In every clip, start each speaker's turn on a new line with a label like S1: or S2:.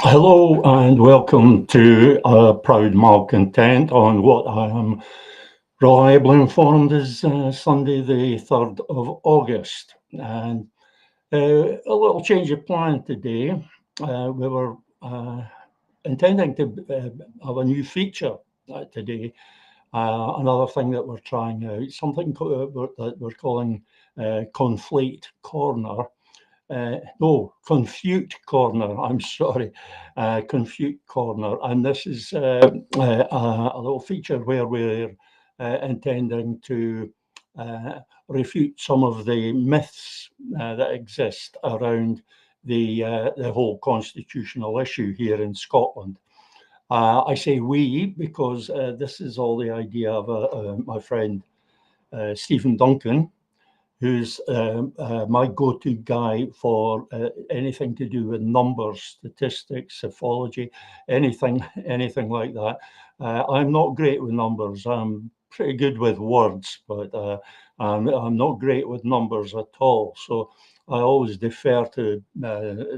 S1: Hello and welcome to Proud Malcontent on what I am reliably informed is Sunday the 3rd of August. And a little change of plan today. We were intending to have a new feature today, another thing that we're trying out, something that we're calling Conflate Corner. No, Confute Corner. I'm sorry, Confute Corner. And this is a little feature where we're intending to refute some of the myths that exist around the whole constitutional issue here in Scotland. I say we because this is all the idea of my friend Stephen Duncan, who's my go-to guy for anything to do with numbers, statistics, psephology, anything like that. I'm not great with numbers. I'm pretty good with words, but I'm not great with numbers at all. So I always defer to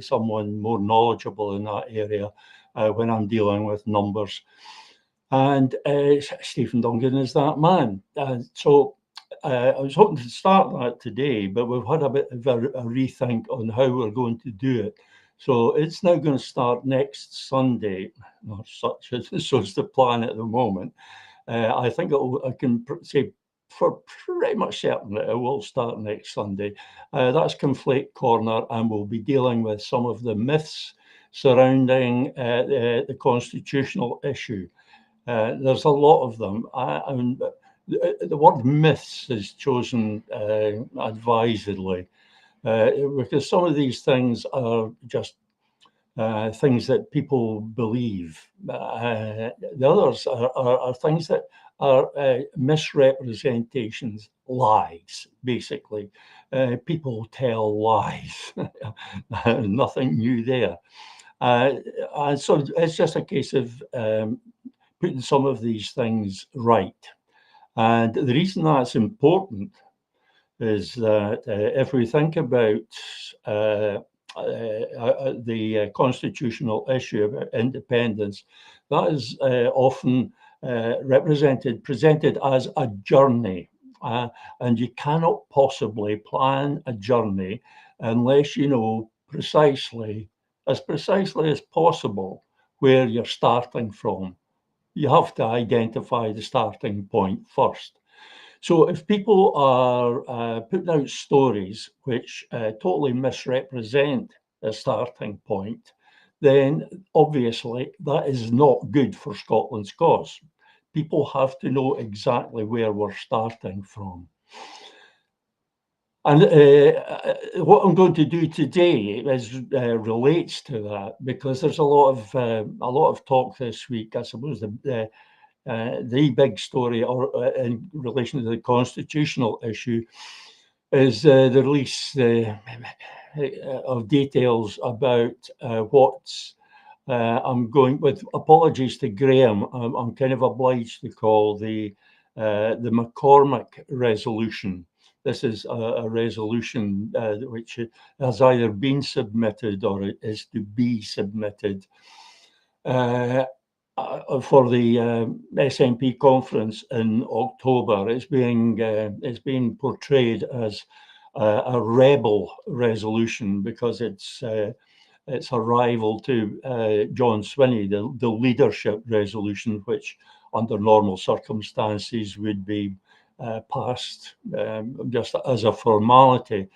S1: someone more knowledgeable in that area when I'm dealing with numbers. And Stephen Duncan is that man. I was hoping to start that today, but we've had a bit of a rethink on how we're going to do it. So it's now going to start next Sunday, or such as so it's the plan at the moment. I think I can say for pretty much certain that it will start next Sunday. That's Conflate Corner, and we'll be dealing with some of the myths surrounding the constitutional issue. There's a lot of them. I mean, the word myths is chosen advisedly because some of these things are just things that people believe. The others are things that are misrepresentations, lies, basically. People tell lies. Nothing new there. And so it's just a case of putting some of these things right. And the reason that's important is that if we think about the constitutional issue about independence, that is often presented as a journey. And you cannot possibly plan a journey unless you know precisely as possible where you're starting from. You have to identify the starting point first. So if people are putting out stories which totally misrepresent a starting point, then obviously that is not good for Scotland's cause. People have to know exactly where we're starting from. And what I'm going to do today is relates to that because there's a lot of talk this week. I suppose the big story, or in relation to the constitutional issue, is the release of details about what's. I'm going with apologies to Graham. I'm kind of obliged to call the McCormick resolution. This is a resolution which has either been submitted or it is to be submitted for the SNP conference in October. It's being portrayed as a rebel resolution because it's a rival to John Swinney, the leadership resolution, which under normal circumstances would be passed just as a formality.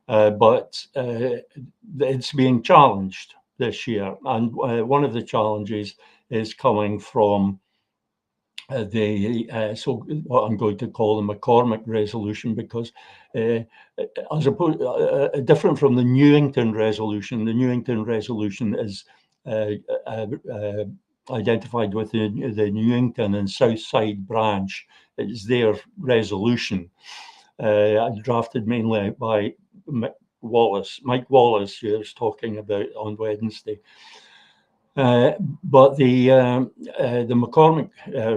S1: But it's being challenged this year. And one of the challenges is coming from so what I'm going to call the McCormick resolution, because as opposed different from the Newington resolution. The Newington resolution is identified with the Newington and South Side branch. It's their resolution, drafted mainly by Mike Wallace, who I was talking about on Wednesday. But the McCormick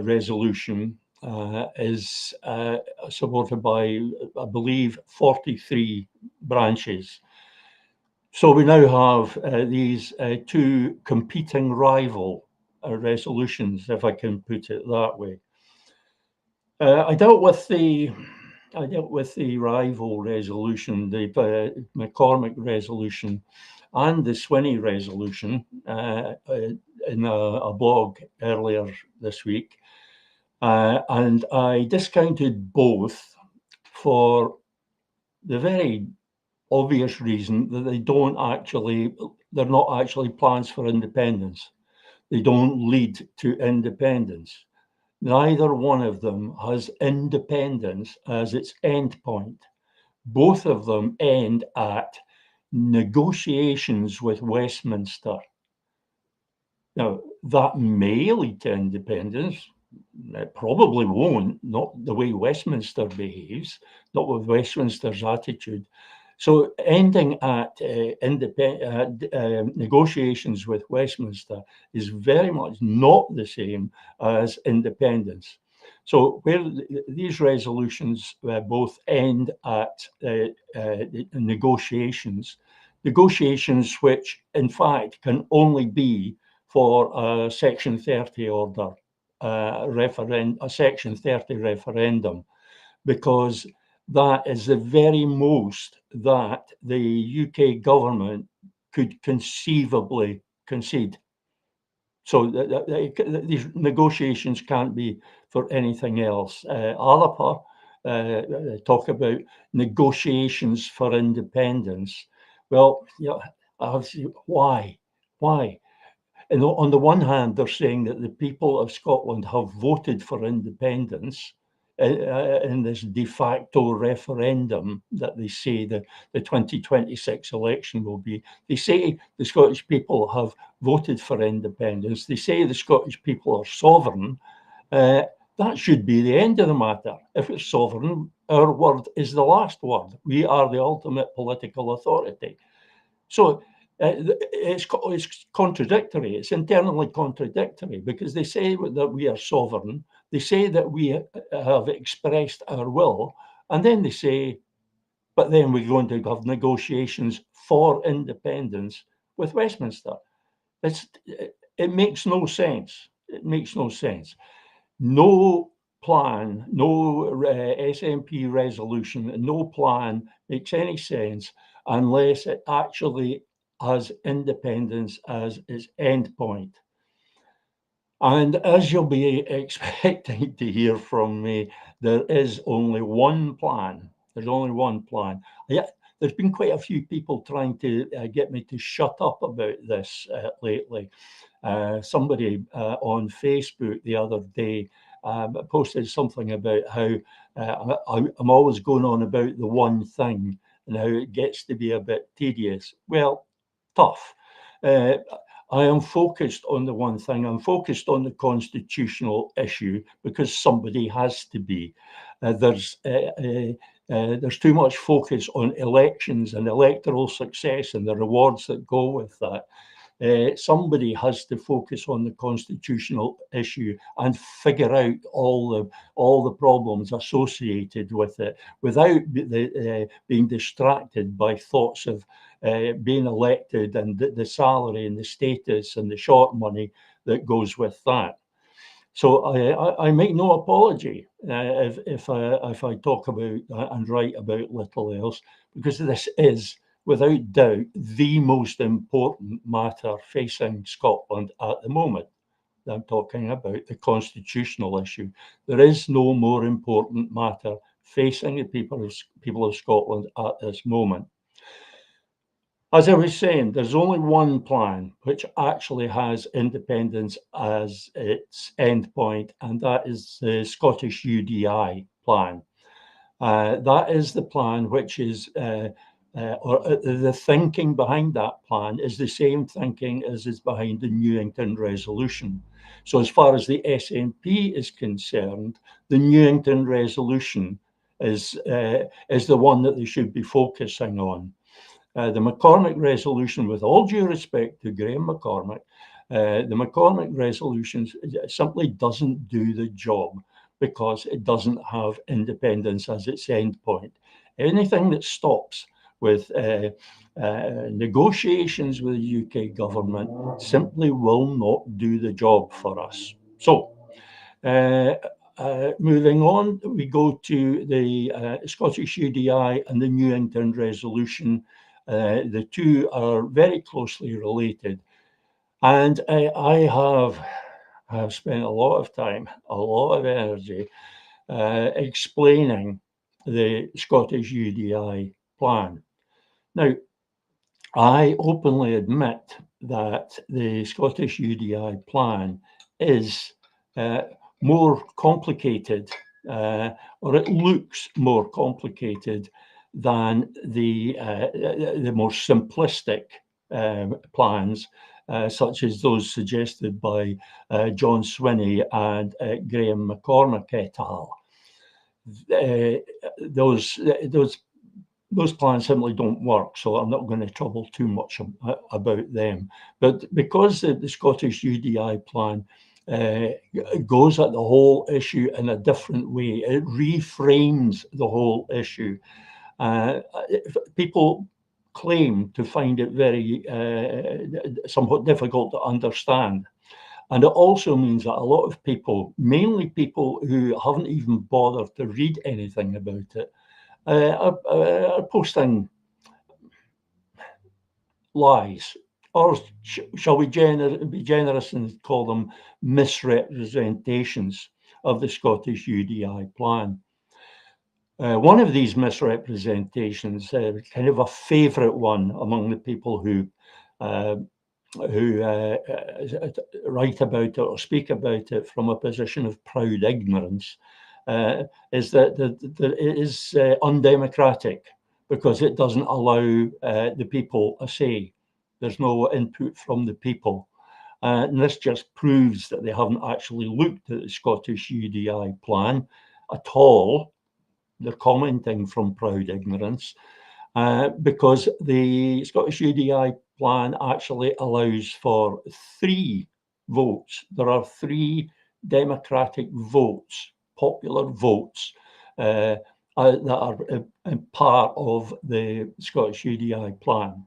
S1: resolution is supported by, I believe, 43 branches. So we now have these two competing rival resolutions, if I can put it that way. I dealt with the rival resolution, the McCormick resolution, and the Swinney resolution in a blog earlier this week, and I discounted both for the very obvious reason that they're not actually plans for independence. They don't lead to independence. Neither one of them has independence as its endpoint. Both of them end at negotiations with Westminster. Now, that may lead to independence. It probably won't, not the way Westminster behaves, not with Westminster's attitude. So ending at negotiations with Westminster is very much not the same as independence. So where these resolutions both end at negotiations which in fact can only be for a Section 30 order, a Section 30 referendum, because that is the very most that the UK government could conceivably concede. So these negotiations can't be for anything else. Alapa talk about negotiations for independence. Well, yeah, why? Why? And on the one hand, they're saying that the people of Scotland have voted for independence in this de facto referendum that they say the 2026 election will be. They say the Scottish people have voted for independence. They say the Scottish people are sovereign. That should be the end of the matter. If it's sovereign, our word is the last word. We are the ultimate political authority. So it's contradictory. It's internally contradictory because they say that we are sovereign. They say that we have expressed our will, and then they say, but then we're going to have negotiations for independence with Westminster. It makes no sense. It makes no sense. No plan, no SNP resolution, no plan makes any sense unless it actually has independence as its endpoint. And as you'll be expecting to hear from me, there is only one plan. There's only one plan. Yeah, there's been quite a few people trying to get me to shut up about this lately. Somebody on Facebook the other day posted something about how I'm always going on about the one thing and how it gets to be a bit tedious. Well, tough. I am focused on the one thing. I'm focused on the constitutional issue because somebody has to be. There's too much focus on elections and electoral success and the rewards that go with that. Somebody has to focus on the constitutional issue and figure out all the problems associated with it without being distracted by thoughts of being elected and the salary and the status and the short money that goes with that. So I make no apology if I talk about and write about little else, because this is without doubt the most important matter facing Scotland at the moment. I'm talking about the constitutional issue. There is no more important matter facing the people of Scotland at this moment. As I was saying, there's only one plan which actually has independence as its endpoint, and that is the Scottish UDI plan. That is the plan which is, the thinking behind that plan is the same thinking as is behind the Newington resolution. So as far as the SNP is concerned, the Newington resolution is the one that they should be focusing on. The McCormick resolution, with all due respect to Graham McCormick, the McCormick resolution simply doesn't do the job because it doesn't have independence as its end point. Anything that stops with negotiations with the UK government simply will not do the job for us. So, moving on, we go to the Scottish UDI and the New England Resolution. The two are very closely related. And I have spent a lot of time, a lot of energy explaining the Scottish UDI plan. Now, I openly admit that the Scottish UDI plan is more complicated, or it looks more complicated than the more simplistic plans, such as those suggested by John Swinney and Graham McCormack et al. Those plans simply don't work, so I'm not going to trouble too much about them. But because the Scottish UDI plan goes at the whole issue in a different way, it reframes the whole issue. People claim to find it very somewhat difficult to understand. And it also means that a lot of people, mainly people who haven't even bothered to read anything about it, are posting lies, or shall we be generous and call them misrepresentations of the Scottish UDI plan. One of these misrepresentations, kind of a favourite one among the people who write about it or speak about it from a position of proud ignorance, is that it is undemocratic because it doesn't allow the people a say. There's no input from the people. And this just proves that they haven't actually looked at the Scottish UDI plan at all. They're commenting from proud ignorance, because the Scottish UDI plan actually allows for 3 votes. There are 3 democratic votes, popular votes, that are part of the Scottish UDI plan.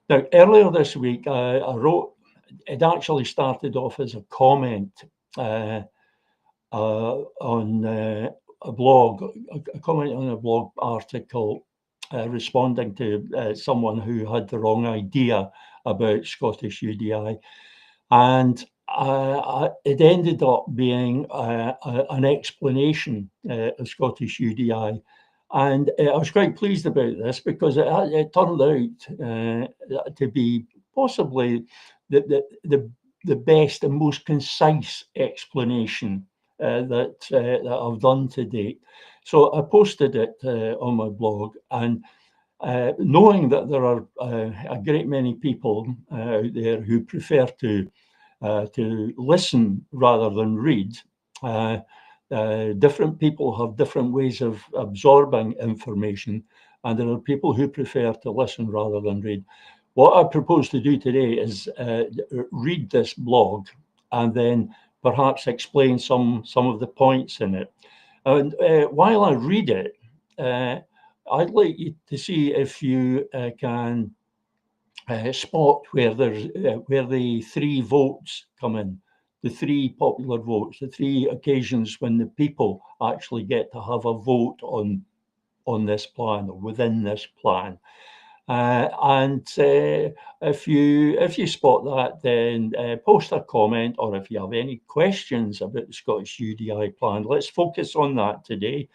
S1: Now, earlier this week, I wrote, it actually started off as a comment on a blog, a comment on a blog article responding to someone who had the wrong idea about Scottish UDI. And it ended up being an explanation of Scottish UDI. And I was quite pleased about this because it turned out to be possibly the best and most concise explanation that I've done to date. So I posted it on my blog, and knowing that there are a great many people out there who prefer to listen rather than read. Different people have different ways of absorbing information, and there are people who prefer to listen rather than read. What I propose to do today is read this blog and then perhaps explain some of the points in it. And while I read it, I'd like you to see if you can spot where the 3 votes come in, the 3 popular votes, the 3 occasions when the people actually get to have a vote on this plan or within this plan. And if you spot that, then post a comment, or if you have any questions about the Scottish UDI plan, let's focus on that today.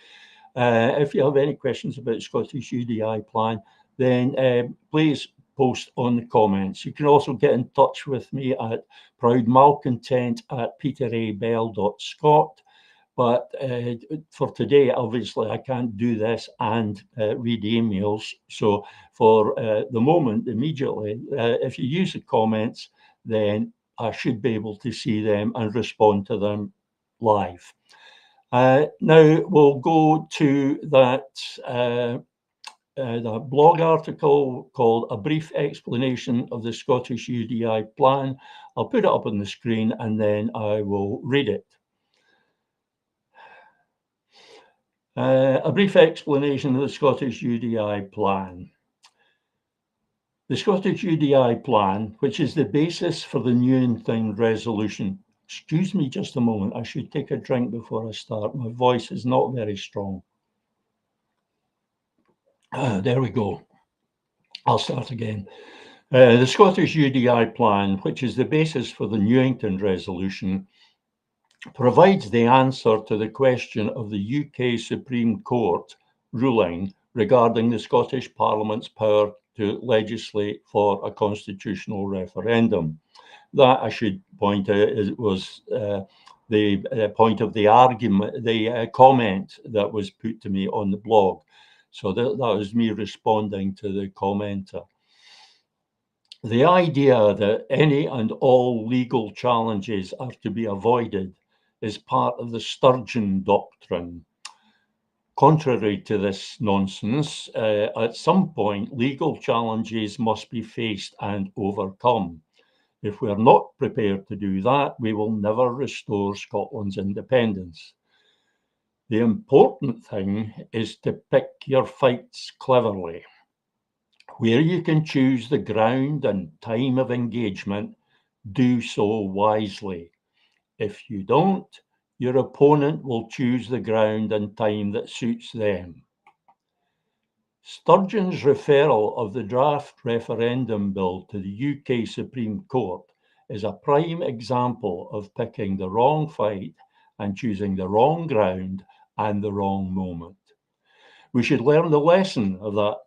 S1: If you have any questions about the Scottish UDI plan, then please post on the comments. You can also get in touch with me at proudmalcontent@peterabell.scot. But for today, obviously, I can't do this and read emails. So for the moment, immediately, if you use the comments, then I should be able to see them and respond to them live. Now we'll go to that blog article called A Brief Explanation of the Scottish UDI Plan. I'll put it up on the screen and then I will read it. A brief explanation of the Scottish UDI plan. The Scottish UDI plan, which is the basis for the Newington resolution. Excuse me just a moment, I should take a drink before I start. My voice is not very strong. There we go. I'll start again. The Scottish UDI plan, which is the basis for the Newington resolution, provides the answer to the question of the UK Supreme Court ruling regarding the Scottish Parliament's power to legislate for a constitutional referendum. That, I should point out, was the point of the argument, the comment that was put to me on the blog. So that was me responding to the commenter. The idea that any and all legal challenges are to be avoided is part of the Sturgeon doctrine. Contrary to this nonsense, at some point, legal challenges must be faced and overcome. If we are not prepared to do that, we will never restore Scotland's independence. The important thing is to pick your fights cleverly. Where you can choose the ground and time of engagement, do so wisely. If you don't, your opponent will choose the ground and time that suits them. Sturgeon's referral of the draft referendum bill to the UK Supreme Court is a prime example of picking the wrong fight and choosing the wrong ground and the wrong moment. We should learn the lesson of that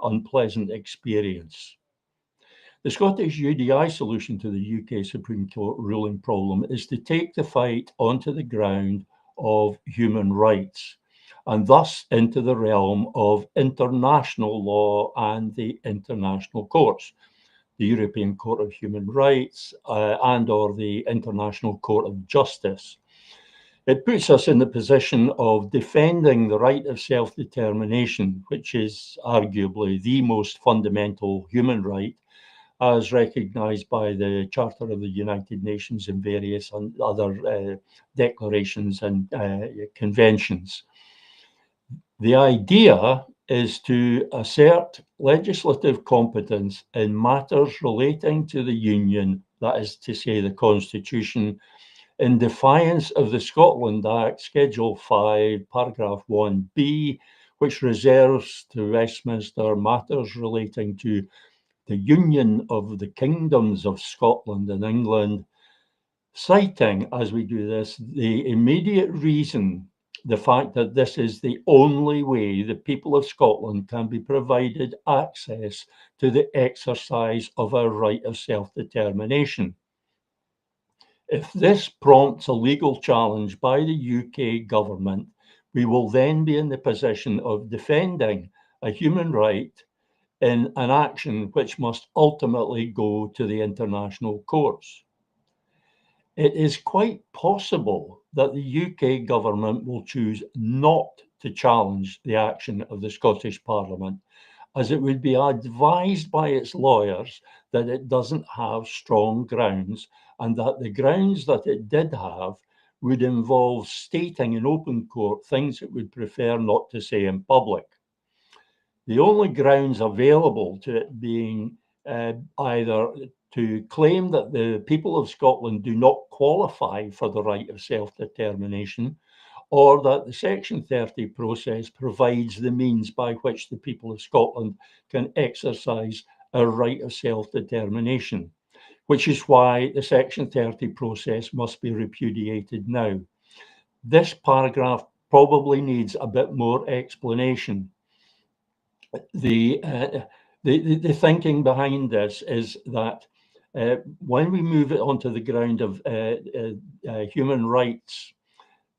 S1: unpleasant experience. The Scottish UDI solution to the UK Supreme Court ruling problem is to take the fight onto the ground of human rights, and thus into the realm of international law and the international courts, the European Court of Human Rights and or the International Court of Justice. It puts us in the position of defending the right of self-determination, which is arguably the most fundamental human right, as recognised by the Charter of the United Nations and various other declarations and conventions. The idea is to assert legislative competence in matters relating to the Union, that is to say the Constitution, in defiance of the Scotland Act, Schedule 5, Paragraph 1b, which reserves to Westminster matters relating to the union of the kingdoms of Scotland and England, citing, as we do this, the immediate reason, the fact that this is the only way the people of Scotland can be provided access to the exercise of our right of self-determination. If this prompts a legal challenge by the UK government, we will then be in the position of defending a human right in an action which must ultimately go to the international courts. It is quite possible that the UK government will choose not to challenge the action of the Scottish Parliament, as it would be advised by its lawyers that it doesn't have strong grounds, and that the grounds that it did have would involve stating in open court things it would prefer not to say in public. The only grounds available to it being either to claim that the people of Scotland do not qualify for the right of self-determination, or that the Section 30 process provides the means by which the people of Scotland can exercise a right of self-determination, which is why the Section 30 process must be repudiated now. This paragraph probably needs a bit more explanation. The thinking behind this is that when we move it onto the ground of human rights,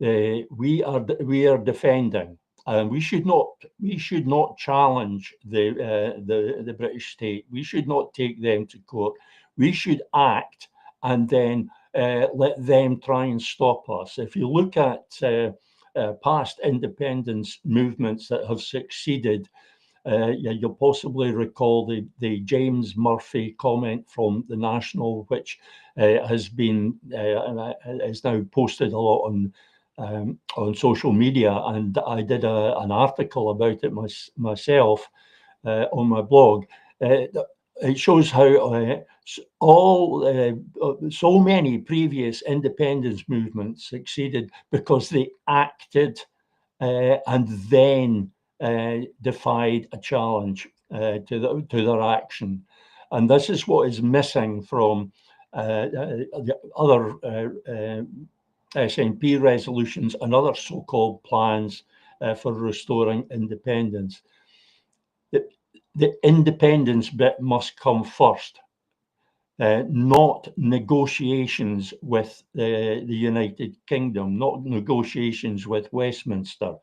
S1: we are defending, and we should not challenge the British state. We should not take them to court. We should act and then let them try and stop us. If you look at past independence movements that have succeeded, you'll possibly recall the James Murphy comment from the National, which has been is now posted a lot on social media, and I did an article about it myself on my blog. it shows how so many previous independence movements succeeded because they acted and then defied a challenge to their action. And this is what is missing from the other SNP resolutions and other so-called plans for restoring independence. The independence bit must come first. Not negotiations with the United Kingdom, not negotiations with Westminster,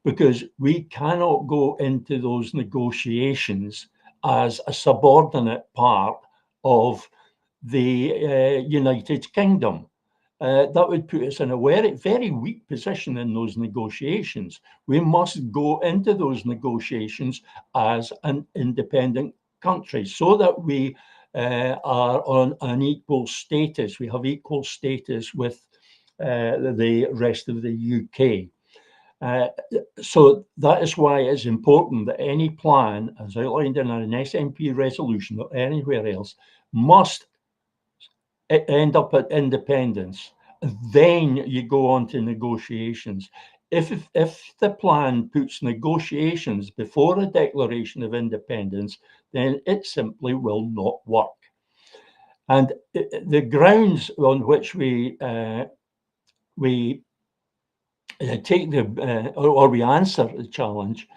S1: because we cannot go into those negotiations as a subordinate part of the United Kingdom. That would put us in a very, very weak position in those negotiations. We must go into those negotiations as an independent country so that we are on an equal status. We have equal status with the rest of the UK. So that is why it's important that any plan, as outlined in an SNP resolution or anywhere else, must end up at independence. Then you go on to negotiations. If the plan puts negotiations before a declaration of independence, then it simply will not work. And the grounds on which we take or we answer the challenge,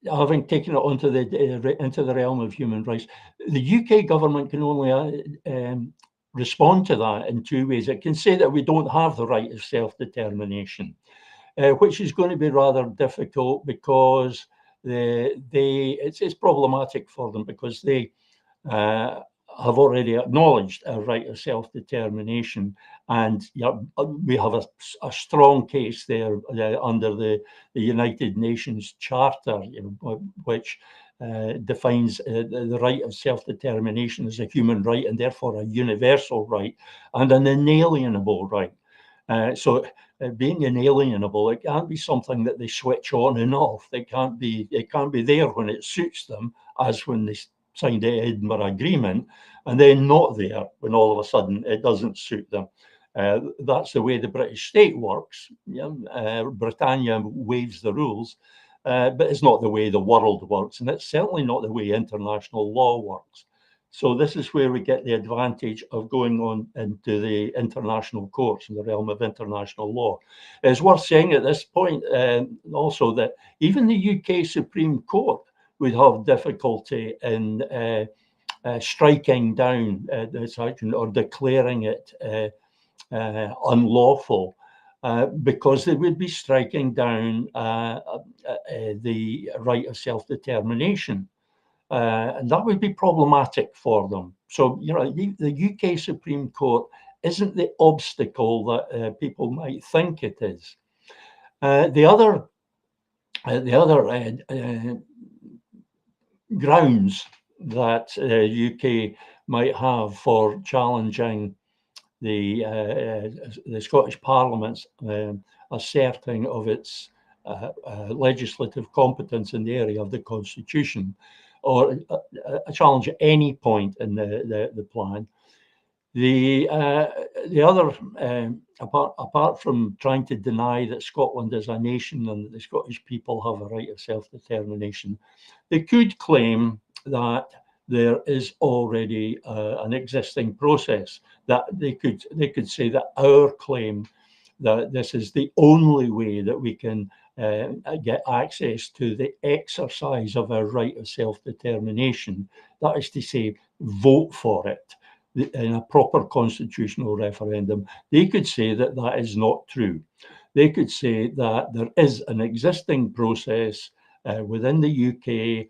S1: having taken it onto into the realm of human rights, the UK government can only respond to that in two ways. It can say that we don't have the right of self-determination, which is going to be rather difficult because it's problematic for them because they have already acknowledged a right of self-determination, and we have a strong case there under the United Nations Charter, which defines the right of self-determination as a human right and therefore a universal right and an inalienable right. So being inalienable, it can't be something that they switch on and off. It can't be there when it suits them, as when they signed the Edinburgh Agreement, and then not there when all of a sudden it doesn't suit them. That's the way the British state works. Britannia waves the rules, but it's not the way the world works, and it's certainly not the way international law works. So this is where we get the advantage of going on into the international courts in the realm of international law. It's worth saying at this point also that even the UK Supreme Court would have difficulty in striking down this action or declaring it unlawful, because they would be striking down the right of self-determination. And that would be problematic for them. So, the UK Supreme Court isn't the obstacle that people might think it is. The other grounds that UK might have for challenging the Scottish Parliament's asserting of its legislative competence in the area of the Constitution, or a challenge at any point in the plan. The other, apart from trying to deny that Scotland is a nation and that the Scottish people have a right of self-determination, they could claim that there is already an existing process, that they could say that our claim that this is the only way that we can get access to the exercise of our right of self-determination, that is to say, vote for it in a proper constitutional referendum. They could say that that is not true. They could say that there is an existing process within the UK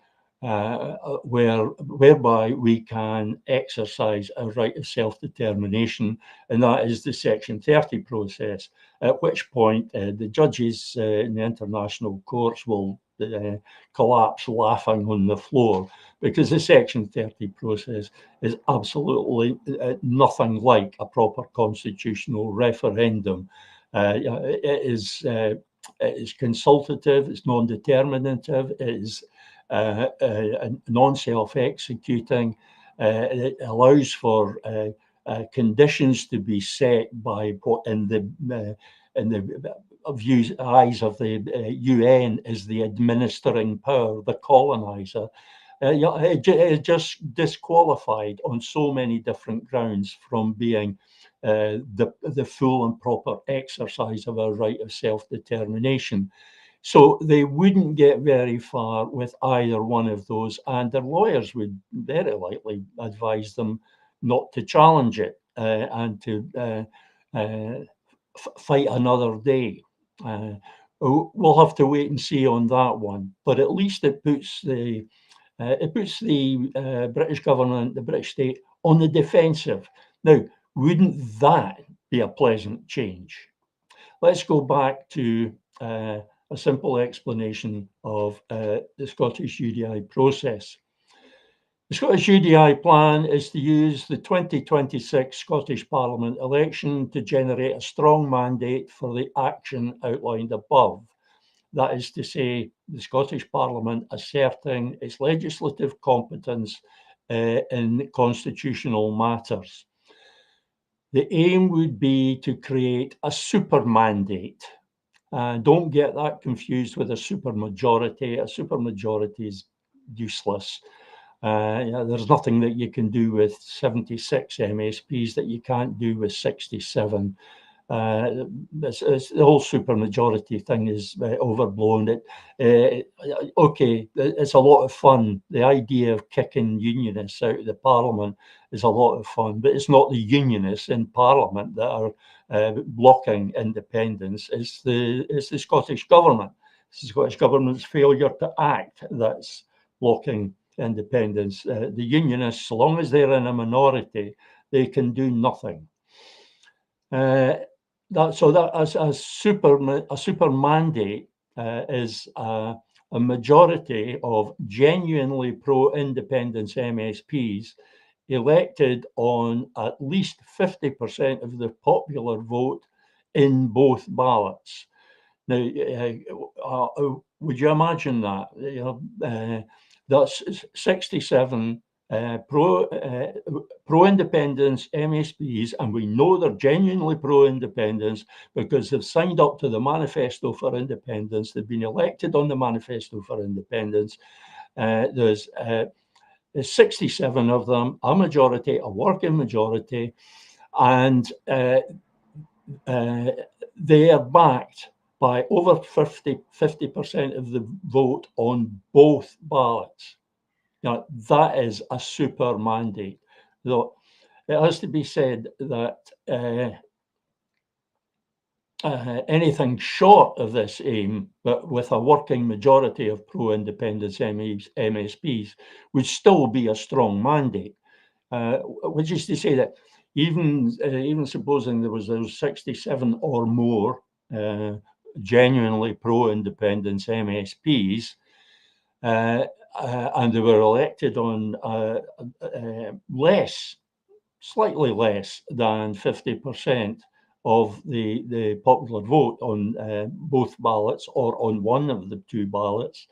S1: whereby we can exercise our right of self-determination, and that is the Section 30 process, at which point the judges in the international courts will collapse laughing on the floor, because the Section 30 process is absolutely nothing like a proper constitutional referendum. It is consultative, it's non-determinative, it is non-self-executing. It allows for conditions to be set by what in the eyes of the UN is the administering power, the colonizer. It just disqualified on so many different grounds from being the full and proper exercise of our right of self-determination. So they wouldn't get very far with either one of those, and their lawyers would very likely advise them not to challenge it and to fight another day. We'll have to wait and see on that one, but at least it puts the British government, the British state, on the defensive. Now, wouldn't that be a pleasant change? Let's go back to a simple explanation of the Scottish UDI process. The Scottish UDI plan is to use the 2026 Scottish Parliament election to generate a strong mandate for the action outlined above. That is to say, the Scottish Parliament asserting its legislative competence in constitutional matters. The aim would be to create a super mandate. Don't get that confused with a supermajority. A supermajority is useless. There's nothing that you can do with 76 MSPs that you can't do with 67. The whole supermajority thing is overblown. Okay, it's a lot of fun. The idea of kicking unionists out of the Parliament is a lot of fun, but it's not the unionists in Parliament that are blocking independence. It's the Scottish government. It's the Scottish government's failure to act that's blocking independence. The unionists, so long as they're in a minority, they can do nothing. That as a super mandate is a majority of genuinely pro-independence MSPs elected on at least 50% of the popular vote in both ballots. Now, would you imagine that? That's 67 pro-independence MSPs, and we know they're genuinely pro-independence because they've signed up to the Manifesto for Independence. They've been elected on the Manifesto for Independence. There's 67 of them, a majority, a working majority, and they are backed by over 50% of the vote on both ballots. Now, that is a super mandate. Though it has to be said that anything short of this aim, but with a working majority of pro-independence MSPs, would still be a strong mandate. Which is to say that even supposing there was those 67 or more genuinely pro-independence MSPs, and they were elected on slightly less than 50% of the popular vote on both ballots or on one of the two ballots,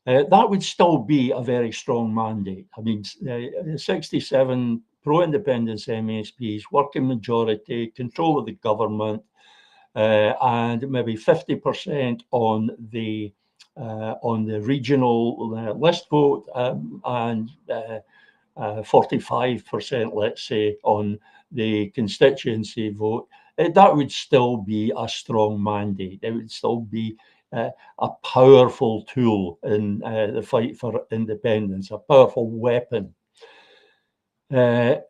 S1: that would still be a very strong mandate. I mean, 67 pro-independence MSPs, working majority, control of the government, and maybe 50% on the regional list vote, and 45%, let's say, on the constituency vote. That would still be a strong mandate. It would still be a powerful tool in the fight for independence, a powerful weapon. The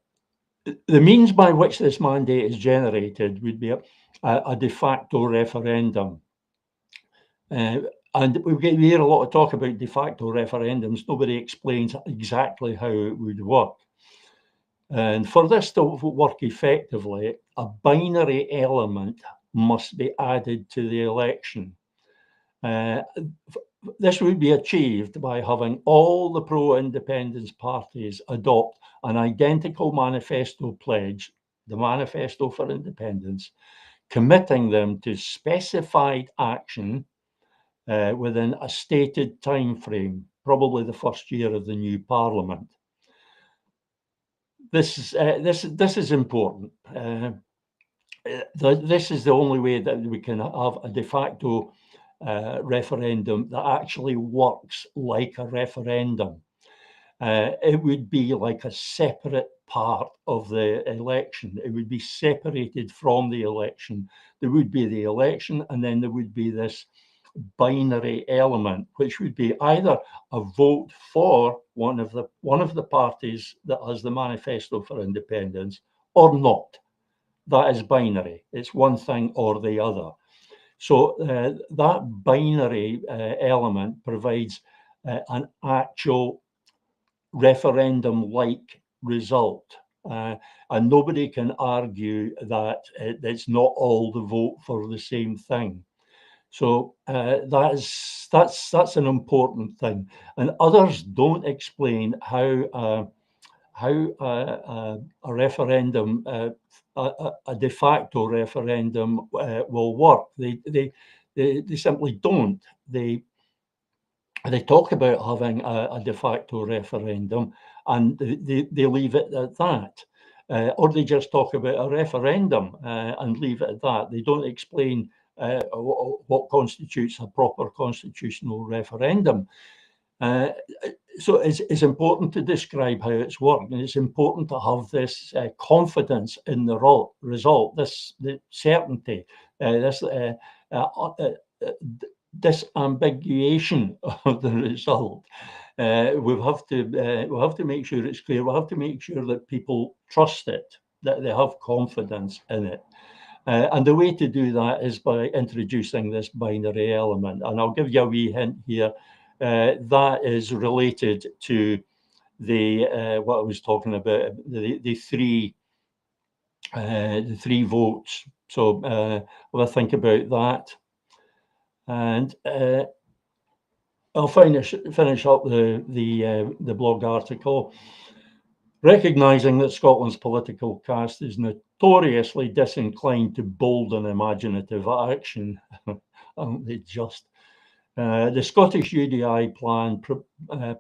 S1: means by which this mandate is generated would be a de facto referendum. And we hear a lot of talk about de facto referendums. Nobody explains exactly how it would work. And for this to work effectively, a binary element must be added to the election. This would be achieved by having all the pro-independence parties adopt an identical manifesto pledge, the Manifesto for Independence, committing them to specified action within a stated time frame. probably the first year of the new parliament. This is important. This is the only way that we can have a de facto referendum that actually works like a referendum. It would be like a separate part of the election. It would be separated from the election. There would be the election, and then there would be this binary element, which would be either a vote for one of the parties that has the manifesto for independence or not. That is binary. It's one thing or the other. So that binary element provides an actual referendum-like result. And nobody can argue that it's not all the vote for the same thing. So that's an important thing. And others don't explain how a referendum, a de facto referendum, will work. They simply don't. They talk about having a de facto referendum, and they leave it at that. Or they just talk about a referendum and leave it at that. They don't explain what constitutes a proper constitutional referendum. So it's important to describe how it's worked, and it's important to have this confidence in the result, the certainty, this disambiguation of the result. We'll have to make sure it's clear. We'll have to make sure that people trust it, that they have confidence in it. And the way to do that is by introducing this binary element. And I'll give you a wee hint here. That is related to the what I was talking about, the three votes. So we'll think about that. And I'll finish up the blog article. Recognising that Scotland's political caste is notoriously disinclined to bold and imaginative action, aren't they just? The Scottish UDI plan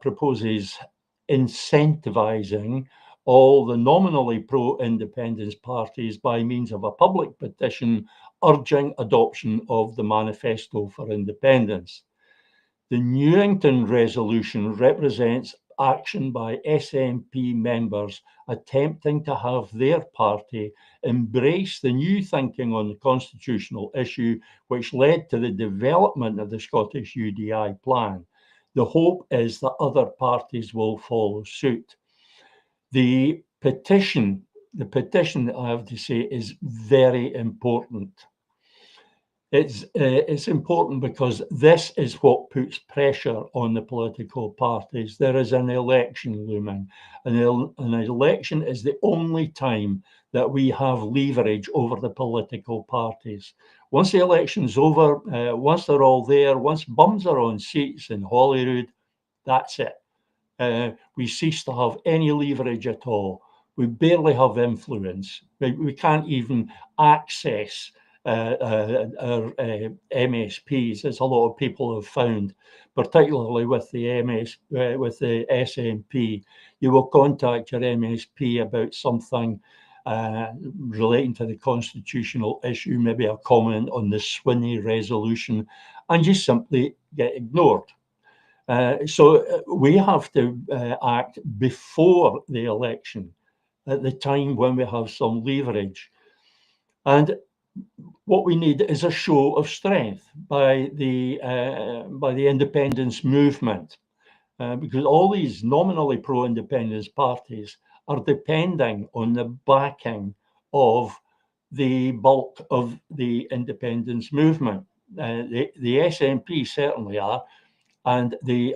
S1: proposes incentivising all the nominally pro-independence parties by means of a public petition urging adoption of the Manifesto for Independence. The Newington resolution represents action by SNP members attempting to have their party embrace the new thinking on the constitutional issue, which led to the development of the Scottish UDI plan. The hope is that other parties will follow suit. The petition, I have to say, is very important. It's important because this is what puts pressure on the political parties. There is an election looming. An election is the only time that we have leverage over the political parties. Once the election's over, once they're all there, once bums are on seats in Holyrood, that's it. We cease to have any leverage at all. We barely have influence. We can't even access our MSPs, as a lot of people have found, particularly with the SNP. You will contact your MSP about something relating to the constitutional issue, maybe a comment on the Swinney resolution, and you simply get ignored. So we have to act before the election, at the time when we have some leverage. And what we need is a show of strength by the independence movement, because all these nominally pro-independence parties are depending on the backing of the bulk of the independence movement. The SNP certainly are, and the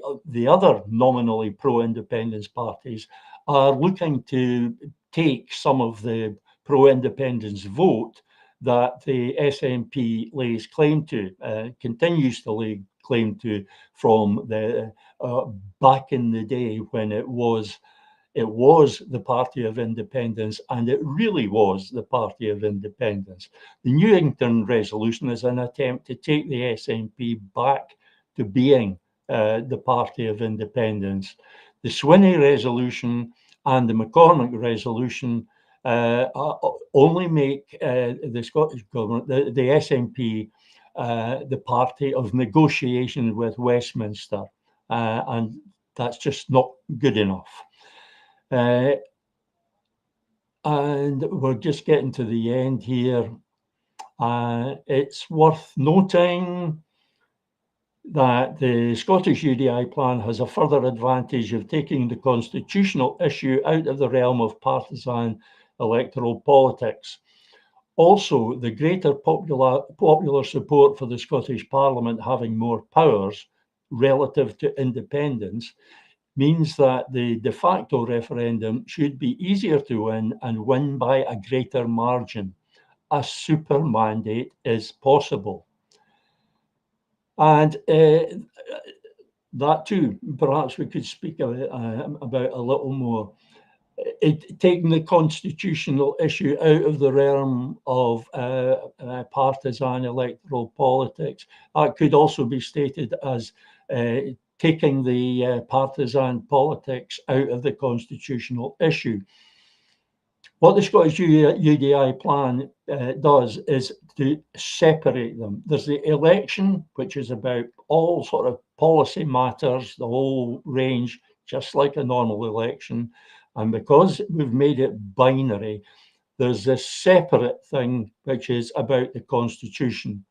S1: other nominally pro-independence parties are looking to take some of the pro-independence vote that the SNP lays claim to, continues to lay claim to from the back in the day when it was the Party of Independence, and it really was the Party of Independence. The Newington resolution is an attempt to take the SNP back to being the Party of Independence. The Swinney resolution and the McCormick resolution only make the Scottish Government, the SNP, the party of negotiation with Westminster, and that's just not good enough. And we're just getting to the end here. It's worth noting that the Scottish UDI plan has a further advantage of taking the constitutional issue out of the realm of partisan electoral politics. Also, the greater popular support for the Scottish Parliament having more powers relative to independence means that the de facto referendum should be easier to win and win by a greater margin. A super mandate is possible. And that too, perhaps we could speak about a little more. Taking the constitutional issue out of the realm of partisan electoral politics, that could also be stated as taking the partisan politics out of the constitutional issue. What the Scottish UDI plan does is to separate them. There's the election, which is about all sort of policy matters, the whole range, just like a normal election. And because we've made it binary, there's this separate thing, which is about the constitution.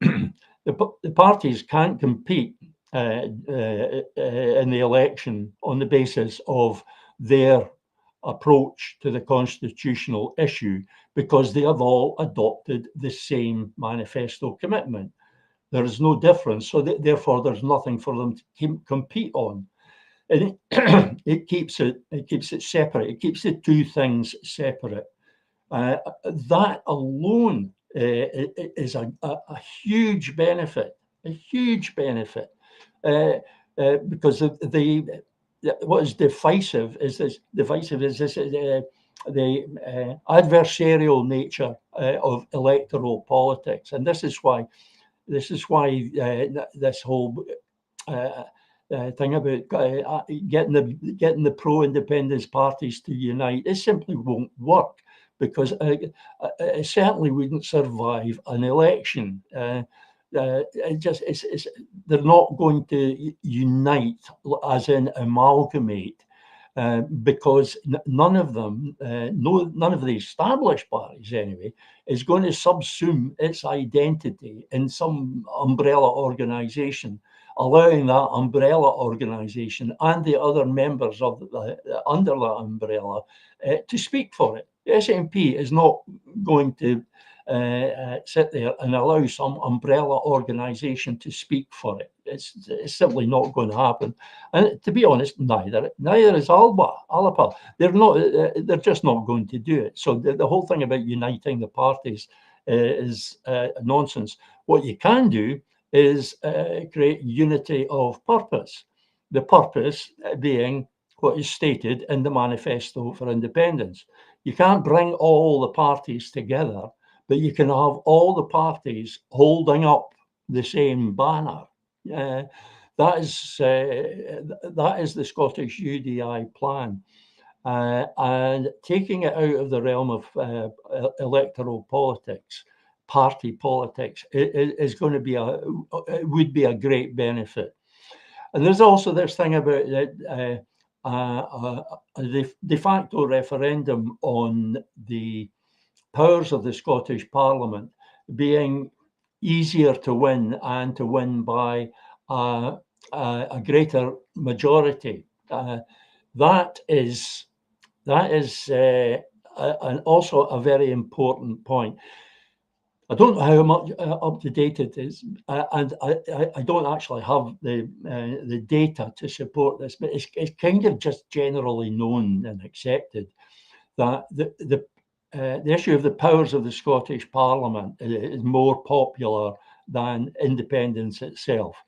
S1: The parties can't compete in the election on the basis of their approach to the constitutional issue, because they have all adopted the same manifesto commitment. There is no difference, so therefore there's nothing for them to compete on. And it keeps it separate. It keeps the two things separate. That alone is a huge benefit, because what is divisive is this. The adversarial nature of electoral politics, and this is why this whole thing about getting the pro-independence parties to unite, it simply won't work, because it certainly wouldn't survive an election. They're not going to unite, as in amalgamate, because none of them, none of the established parties anyway, is going to subsume its identity in some umbrella organisation, allowing that umbrella organisation and the other members of under that umbrella to speak for it. The SNP is not going to sit there and allow some umbrella organisation to speak for it. It's simply not going to happen. And to be honest, neither is Alba. They're just not going to do it. So the whole thing about uniting the parties is nonsense. What you can do is create unity of purpose. The purpose being what is stated in the Manifesto for Independence. You can't bring all the parties together, but you can have all the parties holding up the same banner. That is the Scottish UDI plan. And taking it out of the realm of electoral politics, party politics, is going to be would be a great benefit. And there's also this thing about a de facto referendum on the powers of the Scottish Parliament being easier to win, and to win by a greater majority. That is also a very important point. I don't know how much up to date it is, and I don't actually have the data to support this, but it's kind of just generally known and accepted that the issue of the powers of the Scottish Parliament is more popular than independence itself.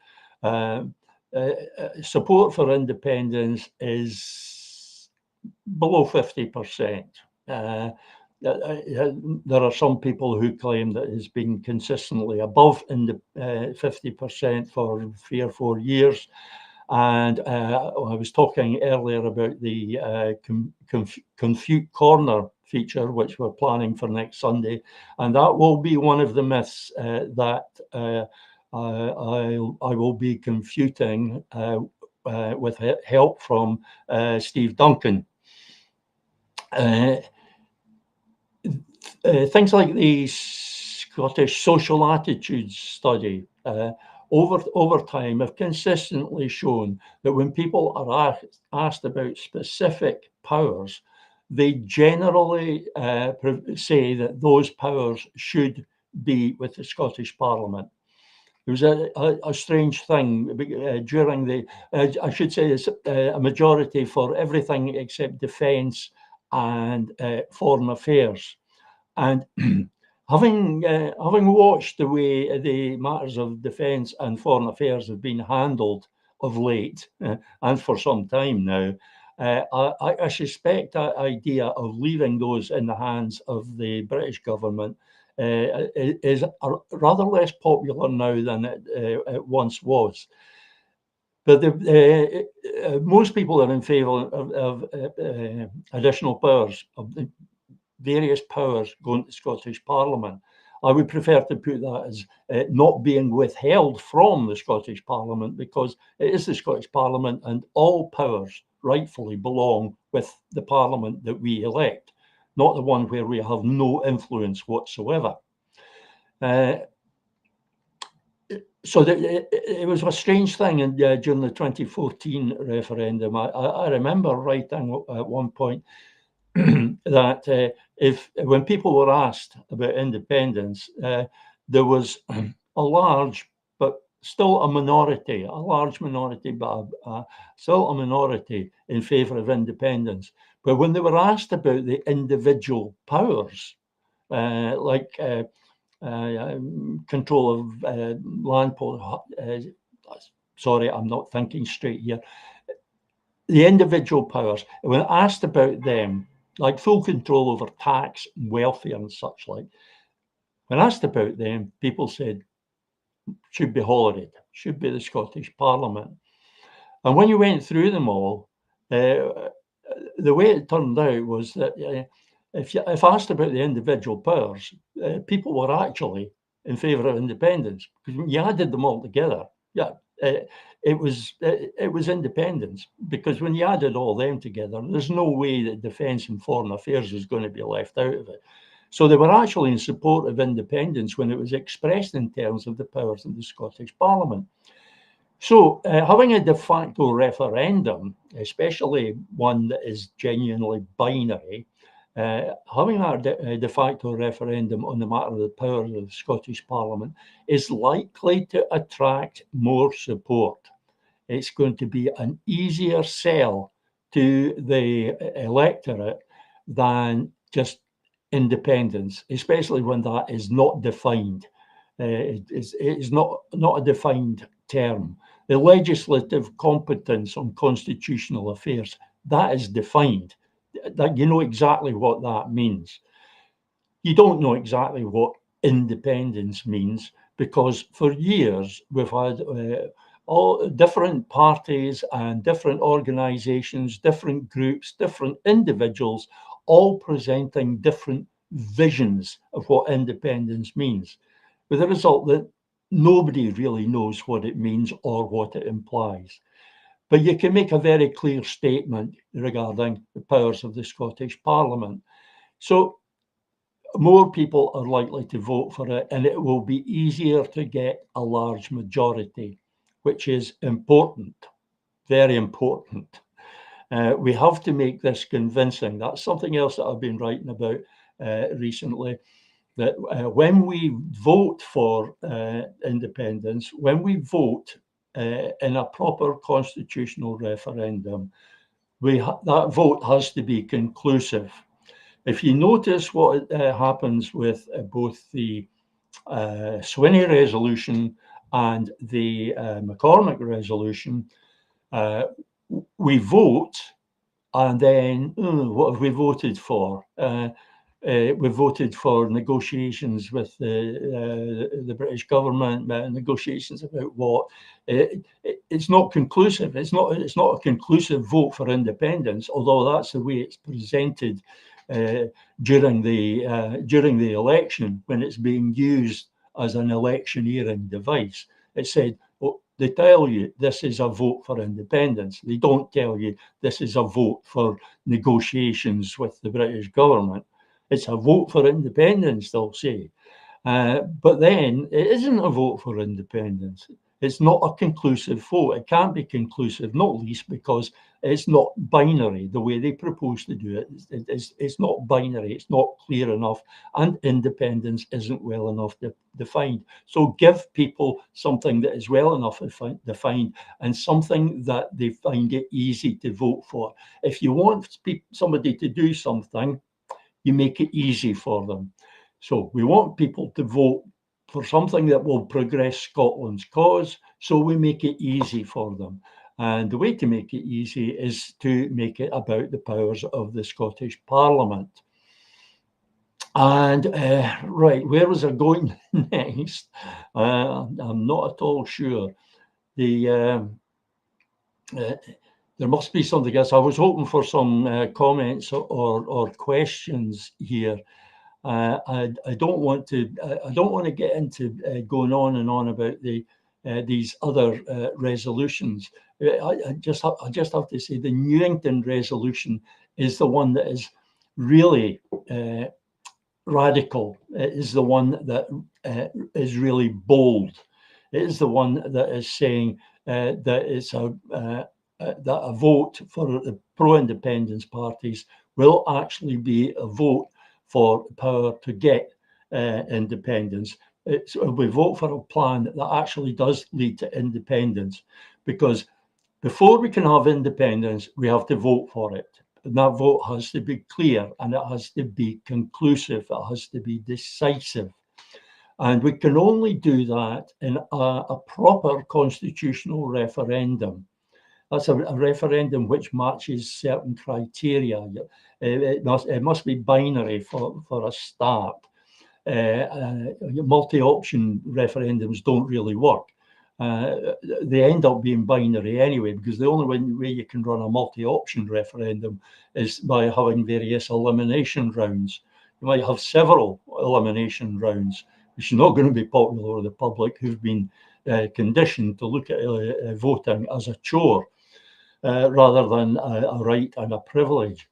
S1: Support for independence is below 50%. there are some people who claim that it's been consistently above in the 50% for 3 or 4 years. And I was talking earlier about the Confute Corner feature, which we're planning for next Sunday. And that will be one of the myths that I will be confuting with help from Steve Duncan. Things like the Scottish Social Attitudes Study over time have consistently shown that when people are asked about specific powers, they generally say that those powers should be with the Scottish Parliament. It was a strange thing during the, I should say, it's a majority for everything except defence and foreign affairs. And having watched the way the matters of defence and foreign affairs have been handled of late and for some time now, I suspect that idea of leaving those in the hands of the British government is rather less popular now than it once was. But most people are in favour of additional powers, of various powers going to the Scottish Parliament. I would prefer to put that as not being withheld from the Scottish Parliament, because it is the Scottish Parliament and all powers rightfully belong with the Parliament that we elect, not the one where we have no influence whatsoever. So it was a strange thing during the 2014 referendum. I remember writing at one point that when people were asked about independence, there was a large, but still a minority, but still a minority in favour of independence. But when they were asked about the individual powers, like control of land policy, sorry, I'm not thinking straight here. The individual powers, when asked about them, like full control over tax and welfare and such like, when asked about them, people said, should be Holyrood, should be the Scottish Parliament. And when you went through them all, the way it turned out was that if asked about the individual powers, people were actually in favour of independence, because when you added them all together, it was independence, because when you added all them together, there's no way that defence and foreign affairs is going to be left out of it. So they were actually in support of independence when it was expressed in terms of the powers of the Scottish Parliament. So having a de facto referendum, especially one that is genuinely binary, having a de facto referendum on the matter of the powers of the Scottish Parliament is likely to attract more support. It's going to be an easier sell to the electorate than just independence, especially when that is not defined. It's not a defined term. The legislative competence on constitutional affairs, that is defined. That you know exactly what that means. You don't know exactly what independence means, because for years we've had all different parties and different organizations, different groups, different individuals, all presenting different visions of what independence means, with the result that nobody really knows what it means or what it implies. But you can make a very clear statement regarding the powers of the Scottish Parliament. So more people are likely to vote for it, and it will be easier to get a large majority, which is important, very important. We have to make this convincing. That's something else that I've been writing about recently, that when we vote for independence, when we vote in a proper constitutional referendum, that vote has to be conclusive. If you notice what happens with both the Swinney resolution and the McCormick resolution, we vote, and then what have we voted for? we voted for negotiations with the British government, negotiations about what. It's not conclusive. It's not a conclusive vote for independence, although that's the way it's presented during the election, when it's being used as an electioneering device. It said, well, they tell you this is a vote for independence. They don't tell you this is a vote for negotiations with the British government. It's a vote for independence, they'll say. But then it isn't a vote for independence. It's not a conclusive vote. It can't be conclusive, not least because it's not binary the way they propose to do it. It's not binary. It's not clear enough, and independence isn't well enough defined. So give people something that is well enough defined and something that they find it easy to vote for. If you want somebody to do something, you make it easy for them. So we want people to vote for something that will progress Scotland's cause, so we make it easy for them. And the way to make it easy is to make it about the powers of the Scottish Parliament. And right, where was I going next? I'm not at all sure. There must be something else. I was hoping for some comments or questions here. I don't want to get into going on and on about these other resolutions. I just have to say the Newington resolution is the one that is really radical. It is the one that is really bold. It is the one that is saying that it's that a vote for the pro-independence parties will actually be a vote for power to get independence. We vote for a plan that actually does lead to independence, because before we can have independence, we have to vote for it. And that vote has to be clear, and it has to be conclusive. It has to be decisive. And we can only do that in a proper constitutional referendum. That's a referendum which matches certain criteria. It must be binary for a start. Multi-option referendums don't really work. They end up being binary anyway, because the only way you can run a multi-option referendum is by having various elimination rounds. You might have several elimination rounds, which is not going to be popular with the public, who've been conditioned to look at voting as a chore rather than a right and a privilege.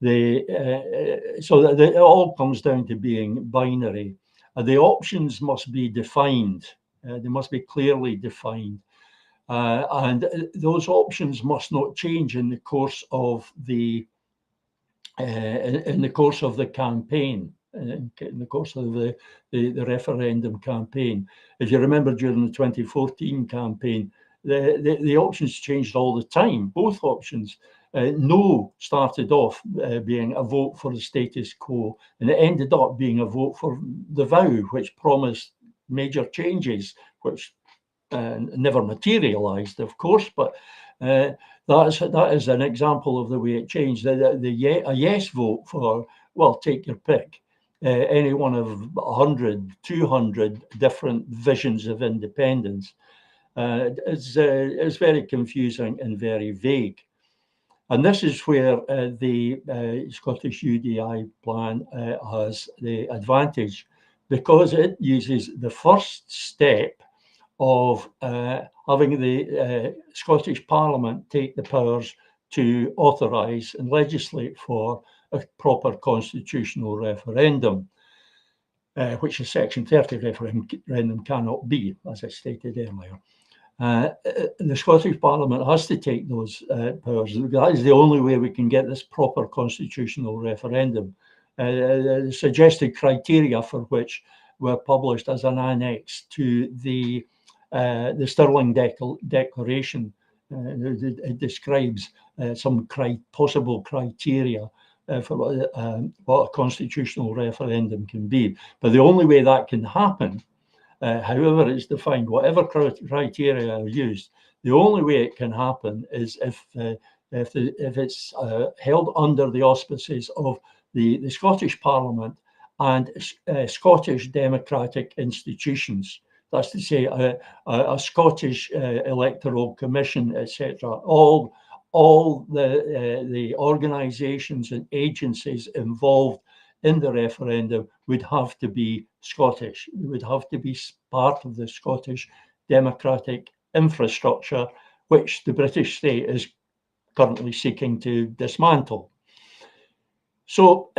S1: So that it all comes down to being binary. The options must be defined. They must be clearly defined. And those options must not change in the course of the campaign, in the course of the referendum campaign. If you remember, during the 2014 campaign, the options changed all the time, both options. No started off being a vote for the status quo, and it ended up being a vote for the vow, which promised major changes, which never materialized, of course, but that is an example of the way it changed. A yes vote for, well, take your pick, any one of 100, 200 different visions of independence. It's very confusing and very vague. And this is where the Scottish UDI plan has the advantage, because it uses the first step of having the Scottish Parliament take the powers to authorise and legislate for a proper constitutional referendum, which a Section 30 referendum cannot be, as I stated earlier. The Scottish Parliament has to take those powers. That is the only way we can get this proper constitutional referendum. The suggested criteria for which were published as an annex to the Stirling Declaration. It describes some possible criteria for what a constitutional referendum can be. But the only way that can happen, however it's defined, whatever criteria are used, the only way it can happen is if it's held under the auspices of the Scottish Parliament and Scottish democratic institutions. That's to say, a Scottish electoral commission, etc. All the organisations and agencies involved in the referendum would have to be Scottish. They would have to be part of the Scottish democratic infrastructure, which the British state is currently seeking to dismantle. So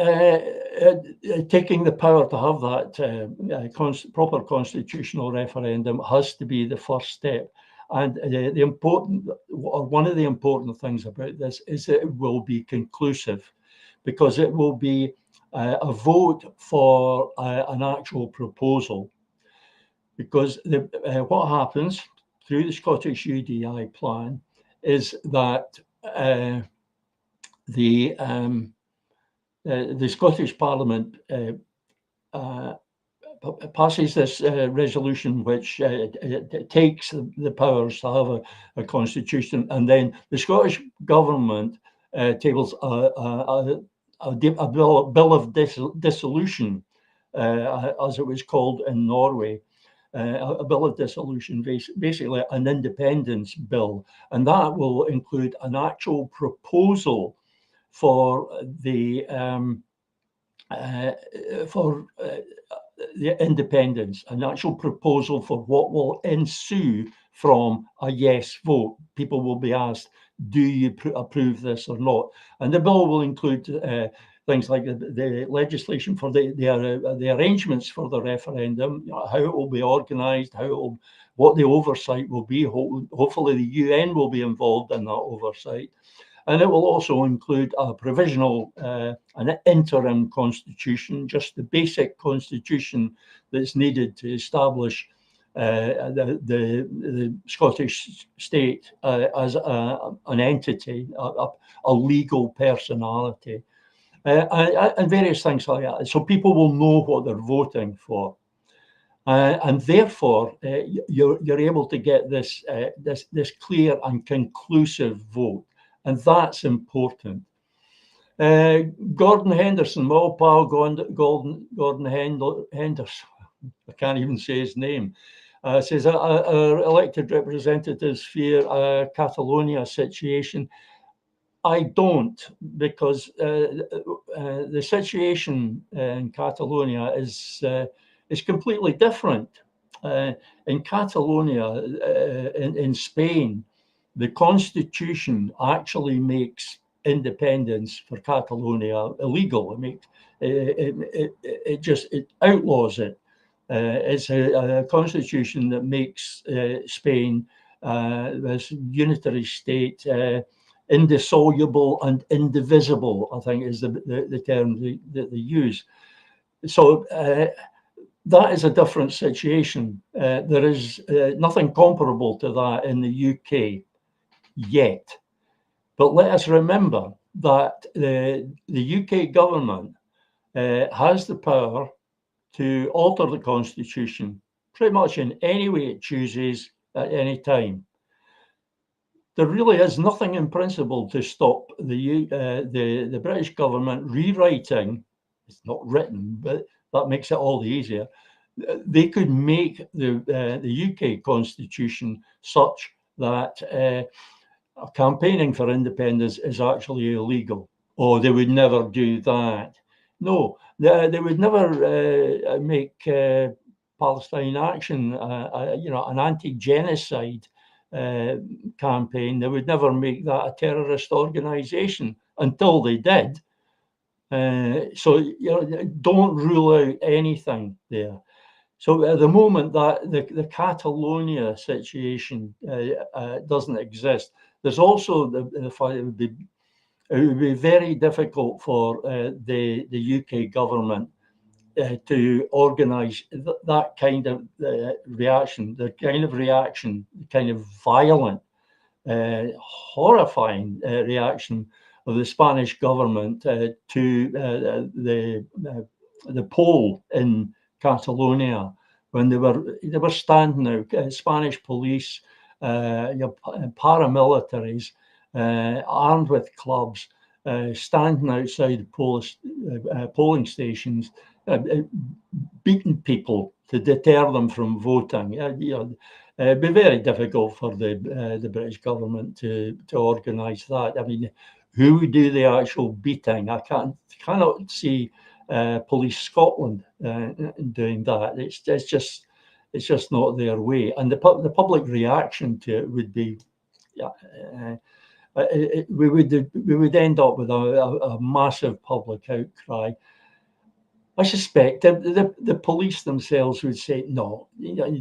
S1: taking the power to have that proper constitutional referendum has to be the first step. And one of the important things about this is that it will be conclusive, because it will be a vote for an actual proposal. Because what happens through the Scottish UDI plan is that the Scottish Parliament passes this resolution, which takes the powers to have a constitution, and then the Scottish government tables a bill of dissolution, as it was called in Norway. A bill of dissolution, basically an independence bill, and that will include an actual proposal for the independence, an actual proposal for what will ensue from a yes vote. People will be asked, do you approve this or not? And the bill will include things like the legislation for the arrangements for the referendum, how it will be organised, what the oversight will be. Hopefully the UN will be involved in that oversight. And it will also include a provisional, an interim constitution, just the basic constitution that's needed to establish the Scottish state as an entity, a legal personality, and various things like that. So people will know what they're voting for. And therefore, you're able to get this clear and conclusive vote. And that's important. Gordon Henderson, my old pal Gordon Henderson, I can't even say his name, says our elected representatives fear a Catalonia situation. I don't, because the situation in Catalonia is completely different. In Catalonia, in Spain, the constitution actually makes independence for Catalonia illegal. It outlaws it. It's a constitution that makes Spain, this unitary state, indissoluble and indivisible, I think is the term that they use. So that is a different situation. There is nothing comparable to that in the UK yet. But let us remember that the UK government has the power to alter the constitution pretty much in any way it chooses at any time. There really is nothing in principle to stop the British government rewriting. It's not written, but that makes it all the easier. They could make the UK constitution such that campaigning for independence is actually illegal. Oh, they would never do that. No, they would never make Palestine Action, an anti-genocide campaign. They would never make that a terrorist organization until they did. So don't rule out anything there. So at the moment that the Catalonia situation doesn't exist, there's also the fact it would be very difficult for the UK government to organise that kind of reaction, the kind of violent, horrifying reaction of the Spanish government to the poll in Catalonia, when they were standing out, Spanish police, paramilitaries, armed with clubs, standing outside polling stations, beating people to deter them from voting. It'd be very difficult for the British government to organise that. I mean, who would do the actual beating? I cannot see Police Scotland doing that. It's just not their way. And the public reaction to it would be, we would end up with a massive public outcry. I suspect the police themselves would say, no,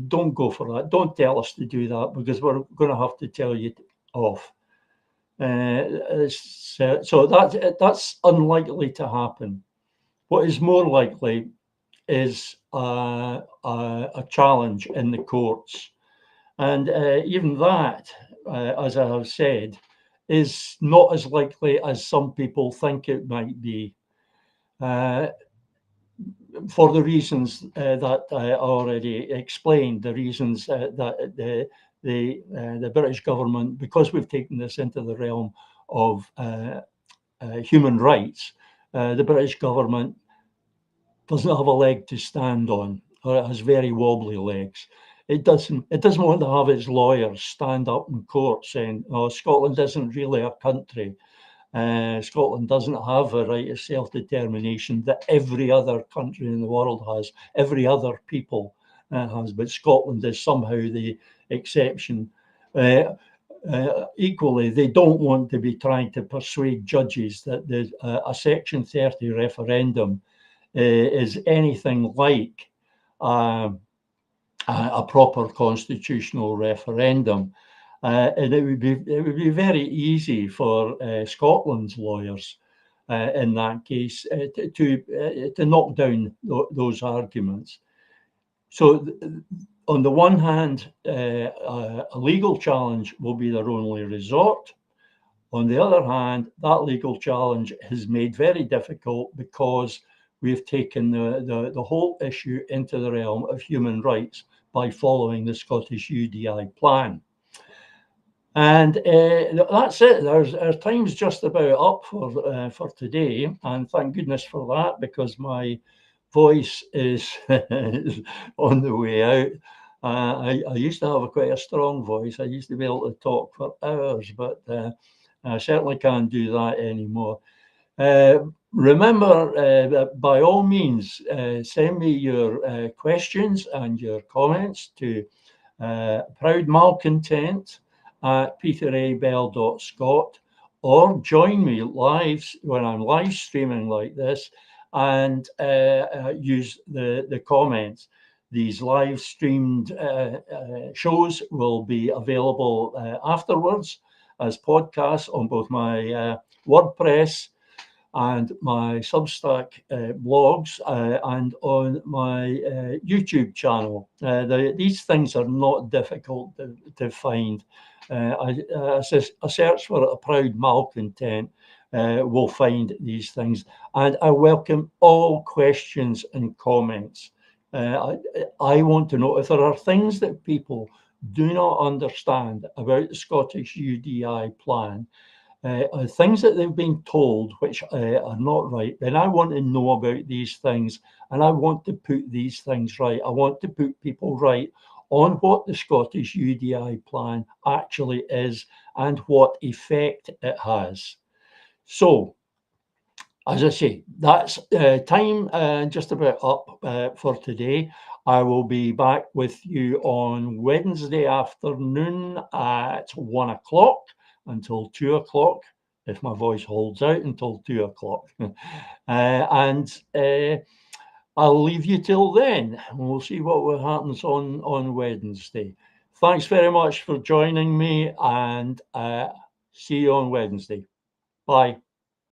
S1: don't go for that. Don't tell us to do that because we're going to have to tell you off. So that's unlikely to happen. What is more likely is a challenge in the courts. And even that, as I have said, is not as likely as some people think it might be. For the reasons that I already explained, the reasons that the British government, because we've taken this into the realm of human rights, the British government doesn't have a leg to stand on, or it has very wobbly legs. It doesn't want to have its lawyers stand up in court saying, "Oh, Scotland isn't really a country. Scotland doesn't have a right of self-determination that every other country in the world has, every other people has, but Scotland is somehow the exception." Equally, they don't want to be trying to persuade judges that a Section 30 referendum is anything like a proper constitutional referendum. And it would be very easy for Scotland's lawyers in that case to knock down those arguments. So on the one hand, a legal challenge will be their only resort. On the other hand, that legal challenge is made very difficult because we've taken the whole issue into the realm of human rights by following the Scottish UDI plan. And that's it. Our time's just about up for today, and thank goodness for that, because my voice is on the way out. I used to have quite a strong voice. I used to be able to talk for hours, but I certainly can't do that anymore. Remember, that by all means, send me your questions and your comments to Proud Malcontent at peterabell.scot, or join me live when I'm live streaming like this, and use the comments. These live streamed shows will be available afterwards as podcasts on both my WordPress and my Substack blogs and on my YouTube channel. These things are not difficult to find. A search for a Proud Malcontent will find these things, and I welcome all questions and comments. I want to know if there are things that people do not understand about the Scottish UDI plan, things that they've been told which are not right, then I want to know about these things, and I want to put these things right. I want to put people right on what the Scottish UDI plan actually is and what effect it has. So, as I say, that's time just about up for today. I will be back with you on Wednesday afternoon at 1 o'clock until 2 o'clock, if my voice holds out until 2 o'clock. And I'll leave you till then. We'll see what happens on Wednesday. Thanks very much for joining me, and see you on Wednesday. Bye.